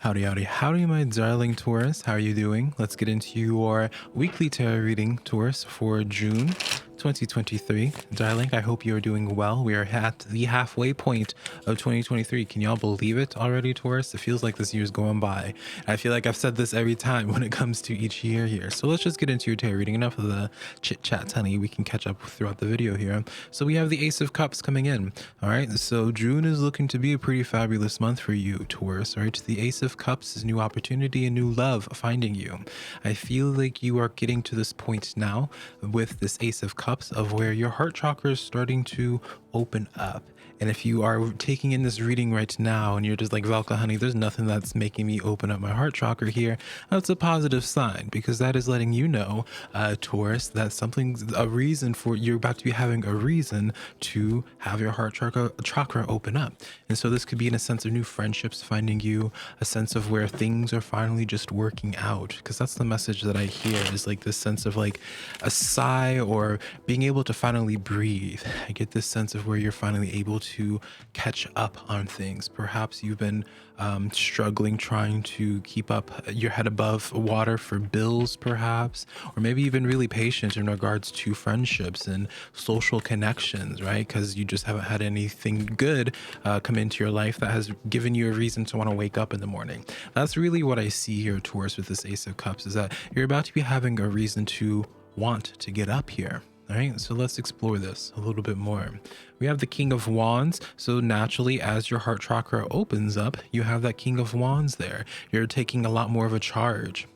Howdy, howdy, howdy, my darling Taurus. How are you doing? Let's get into your weekly tarot reading, Taurus, for June 2023. Darling, I hope you are doing well. We are at the halfway point of 2023. Can y'all believe it already, Taurus? It feels like this year's going by. I feel like I've said this every time when it comes to each year here. So let's just get into your tarot reading. Enough of the chit chat, honey. We can catch up throughout the video here. So we have the Ace of Cups coming in. All right. So June is looking to be a pretty fabulous month for you, Taurus. All right. The Ace of Cups is new opportunity and new love finding you. I feel like you are getting to this point now with this Ace of Cups of where your heart chakra is starting to open up. And if you are taking in this reading right now and you're just like, Velka, honey, there's nothing that's making me open up my heart chakra here, that's a positive sign, because that is letting you know, Taurus, that a reason for you're about to be having a reason to have your heart chakra open up. And so this could be in a sense of new friendships finding you, a sense of where things are finally just working out, because that's the message that I hear, is like this sense of like a sigh or being able to finally breathe. I get this sense of where you're finally able to catch up on things. Perhaps you've been struggling trying to keep up your head above water for bills, perhaps, or maybe even really patient in regards to friendships and social connections, right? Because you just haven't had anything good come into your life that has given you a reason to want to wake up in the morning. That's really what I see here, Taurus, with this Ace of Cups, is that you're about to be having a reason to want to get up here. All right, so let's explore this a little bit more. We have the King of Wands. So naturally, as your heart chakra opens up, you have that King of Wands there. You're taking a lot more of a charge,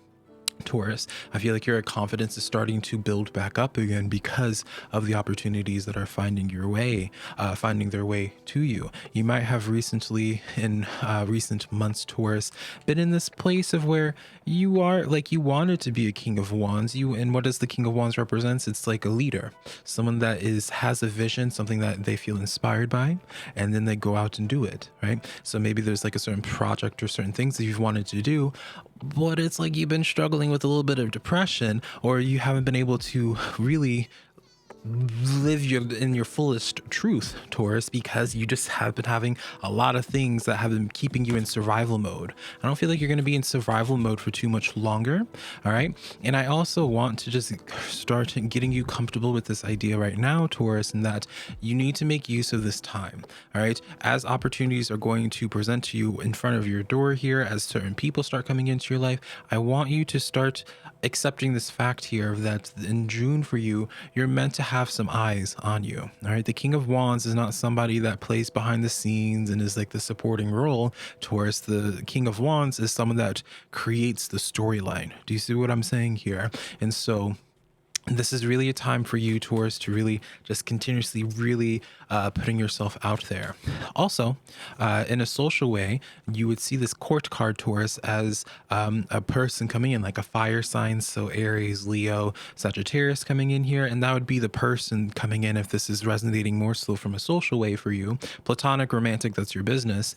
Taurus. I feel like your confidence is starting to build back up again because of the opportunities that are finding their way to you. You might have recently, in recent months, Taurus, been in this place of where you are like you wanted to be a King of Wands. And what does the King of Wands represents? It's like a leader, someone that has a vision, something that they feel inspired by, and then they go out and do it, right? So maybe there's like a certain project or certain things that you've wanted to do, but it's like you've been struggling with a little bit of depression, or you haven't been able to really live in your fullest truth, Taurus, because you just have been having a lot of things that have been keeping you in survival mode. I don't feel like you're going to be in survival mode for too much longer. All right. And I also want to just start getting you comfortable with this idea right now, Taurus, and that you need to make use of this time. All right. As opportunities are going to present to you in front of your door here, as certain people start coming into your life, I want you to start accepting this fact here that in June for you, you're meant to have some eyes on you. All right. The King of Wands is not somebody that plays behind the scenes and is like the supporting role. Taurus, the King of Wands is someone that creates the storyline. Do you see what I'm saying here? And so this is really a time for you, Taurus, to really just continuously really putting yourself out there. Also, in a social way, you would see this court card, Taurus, as a person coming in, like a fire sign. So Aries, Leo, Sagittarius coming in here. And that would be the person coming in if this is resonating more so from a social way for you. Platonic, romantic, that's your business.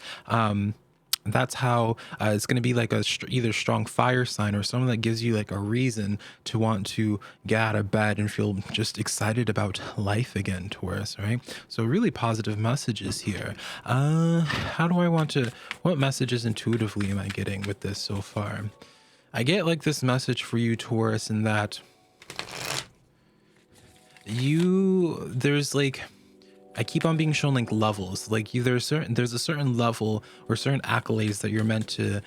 That's how it's going to be like either strong fire sign or someone that gives you like a reason to want to get out of bed and feel just excited about life again, Taurus, right? So really positive messages here. What messages intuitively am I getting with this so far? I get like this message for you, Taurus, in that I keep on being shown like levels, like there's a certain level or certain accolades that you're meant to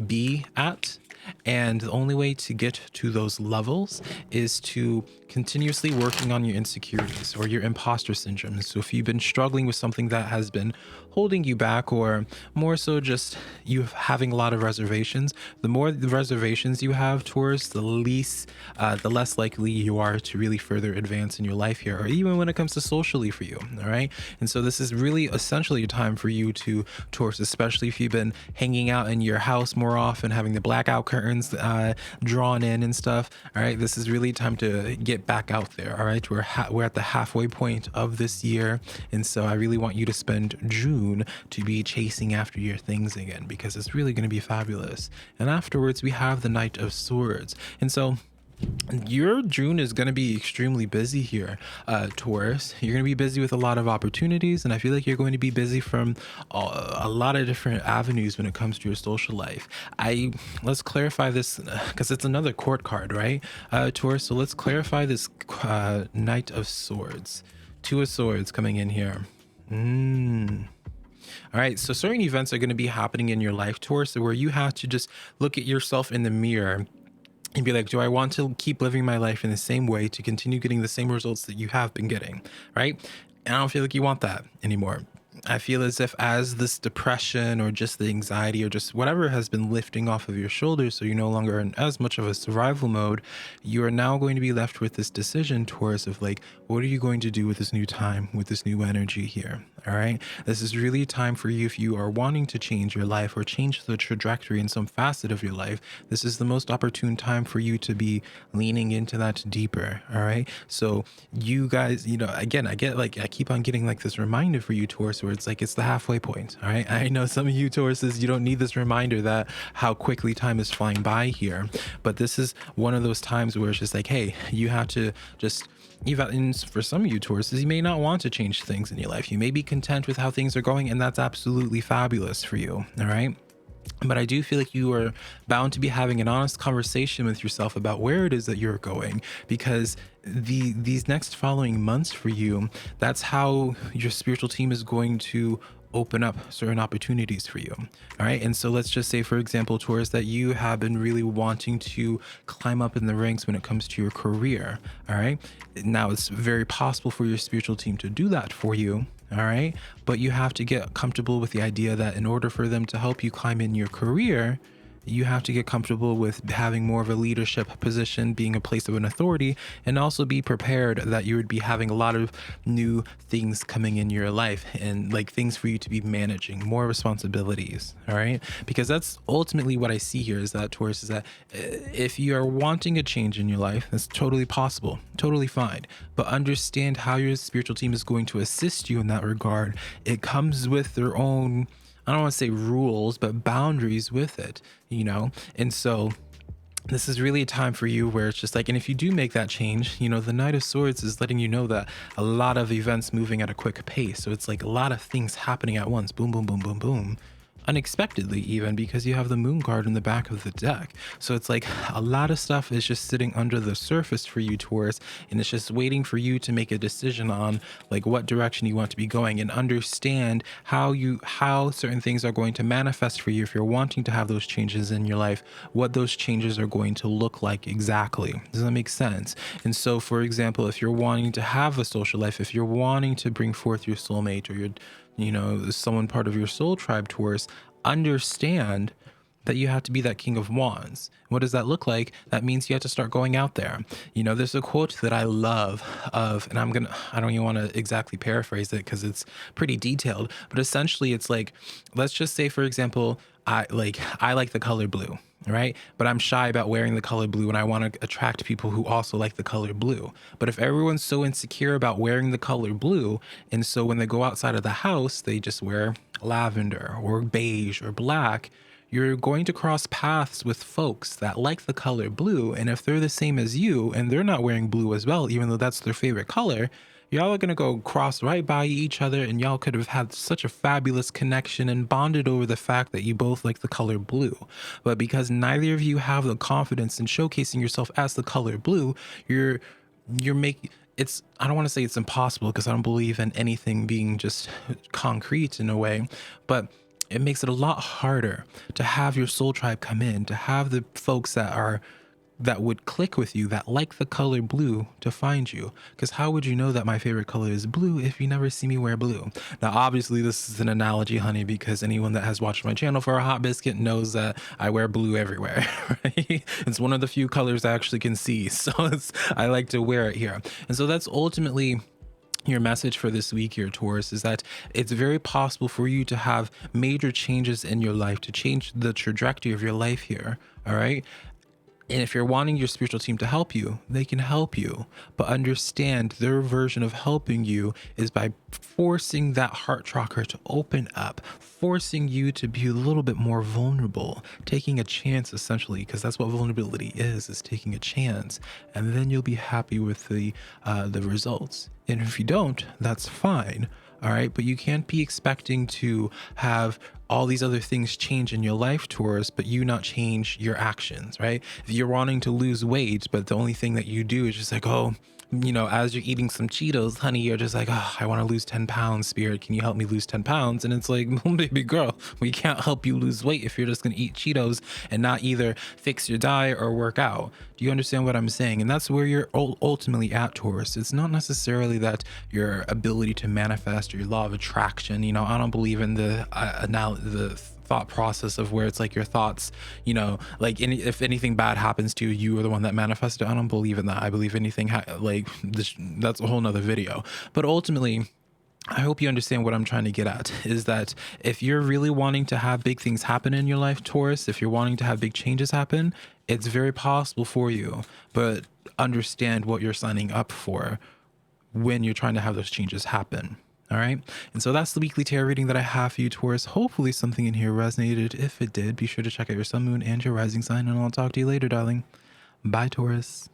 be at. And the only way to get to those levels is to continuously working on your insecurities or your imposter syndrome. So if you've been struggling with something that has been holding you back, or more so just you having a lot of reservations, the more the reservations you have, Taurus, the less likely you are to really further advance in your life here, or even when it comes to socially for you. All right. And so this is really essentially a time for you to, Taurus, especially if you've been hanging out in your house more often, having the blackout curtains drawn in and stuff. All right. This is really time to get back out there. All right. We're at the halfway point of this year. And so I really want you to spend June to be chasing after your things again, because it's really going to be fabulous. And afterwards we have the Knight of Swords. And so Your June is going to be extremely busy here, Taurus. You're going to be busy with a lot of opportunities, and I feel like you're going to be busy from a lot of different avenues when it comes to your social life. I Let's clarify this because it's another court card, right, Taurus? So let's clarify this Knight of Swords, Two of Swords coming in here. All right, so certain events are going to be happening in your life, Taurus, where you have to just look at yourself in the mirror and be like, do I want to keep living my life in the same way to continue getting the same results that you have been getting, right? And I don't feel like you want that anymore. I feel as if as this depression or just the anxiety or just whatever has been lifting off of your shoulders, so you're no longer in as much of a survival mode, you are now going to be left with this decision, Taurus, of like, what are you going to do with this new time, with this new energy here? All right. This is really a time for you if you are wanting to change your life or change the trajectory in some facet of your life. This is the most opportune time for you to be leaning into that deeper. All right. So you guys, again, I keep on getting like this reminder for you, Taurus, where it's like it's the halfway point. All right. I know some of you Tauruses, you don't need this reminder that how quickly time is flying by here. But this is one of those times where it's just like, hey, you have to just even for some of you Tauruses, you may not want to change things in your life. You may be content with how things are going, and that's absolutely fabulous for you. All right. But I do feel like you are bound to be having an honest conversation with yourself about where it is that you're going, because these next following months for you, that's how your spiritual team is going to open up certain opportunities for you. All right. And so let's just say, for example, Taurus, that you have been really wanting to climb up in the ranks when it comes to your career. All right. Now it's very possible for your spiritual team to do that for you. All right. But you have to get comfortable with the idea that in order for them to help you climb in your career, you have to get comfortable with having more of a leadership position, being a place of an authority, and also be prepared that you would be having a lot of new things coming in your life and like things for you to be managing, more responsibilities. All right. Because that's ultimately what I see here is that, Taurus, is that if you are wanting a change in your life, that's totally possible, totally fine. But understand how your spiritual team is going to assist you in that regard. It comes with their own, I don't want to say rules, but boundaries with it, And so this is really a time for you where it's just like, and if you do make that change, the Knight of Swords is letting you know that a lot of events moving at a quick pace. So it's like a lot of things happening at once. Boom, boom, boom, boom, boom. Unexpectedly, even because you have the Moon card in the back of the deck. So it's like a lot of stuff is just sitting under the surface for you, Taurus, and it's just waiting for you to make a decision on like what direction you want to be going and understand how certain things are going to manifest for you if you're wanting to have those changes in your life, what those changes are going to look like exactly. Does that make sense? And so, for example, if you're wanting to have a social life, if you're wanting to bring forth your soulmate or your someone part of your soul tribe, Taurus, understand that you have to be that King of Wands. What does that look like? That means you have to start going out there. There's a quote that I love and I don't even want to exactly paraphrase it because it's pretty detailed, but essentially it's like, let's just say, for example, I like the color blue. Right. But I'm shy about wearing the color blue and I want to attract people who also like the color blue. But if everyone's so insecure about wearing the color blue, and so when they go outside of the house, they just wear lavender or beige or black, you're going to cross paths with folks that like the color blue. And if they're the same as you and they're not wearing blue as well, even though that's their favorite color, y'all are going to go cross right by each other, and y'all could have had such a fabulous connection and bonded over the fact that you both like the color blue. But because neither of you have the confidence in showcasing yourself as the color blue, you're making it's, I don't want to say it's impossible because I don't believe in anything being just concrete in a way, but it makes it a lot harder to have your soul tribe come in, to have the folks that would click with you, that like the color blue, to find you. Because how would you know that my favorite color is blue if you never see me wear blue? Now, obviously, this is an analogy, honey, because anyone that has watched my channel for a hot biscuit knows that I wear blue everywhere, right? It's one of the few colors I actually can see. So I like to wear it here. And so that's ultimately your message for this week here, Taurus, is that it's very possible for you to have major changes in your life, to change the trajectory of your life here. All right. And if you're wanting your spiritual team to help you, they can help you. But understand their version of helping you is by forcing that heart chakra to open up, forcing you to be a little bit more vulnerable, taking a chance essentially, because that's what vulnerability is taking a chance. And then you'll be happy with the results. And if you don't, that's fine. All right. But you can't be expecting to have all these other things change in your life, Taurus, but you not change your actions, right? If you're wanting to lose weight, but the only thing that you do is just like, oh, you know, as you're eating some Cheetos, honey, you're just like, oh, I want to lose 10 pounds, spirit. Can you help me lose 10 pounds? And it's like, well, baby girl, we can't help you lose weight if you're just going to eat Cheetos and not either fix your diet or work out. Do you understand what I'm saying? And that's where you're ultimately at, Taurus. It's not necessarily that your ability to manifest your law of attraction. You know, I don't believe in the thought process of where it's like your thoughts, you know, like if anything bad happens to you, you are the one that manifested. I don't believe in that. I believe anything that's a whole nother video. But ultimately, I hope you understand what I'm trying to get at is that if you're really wanting to have big things happen in your life, Taurus, if you're wanting to have big changes happen, it's very possible for you. But understand what you're signing up for when you're trying to have those changes happen. All right. And so that's the weekly tarot reading that I have for you, Taurus. Hopefully something in here resonated. If it did, be sure to check out your sun, moon, and your rising sign, and I'll talk to you later, darling. Bye, Taurus.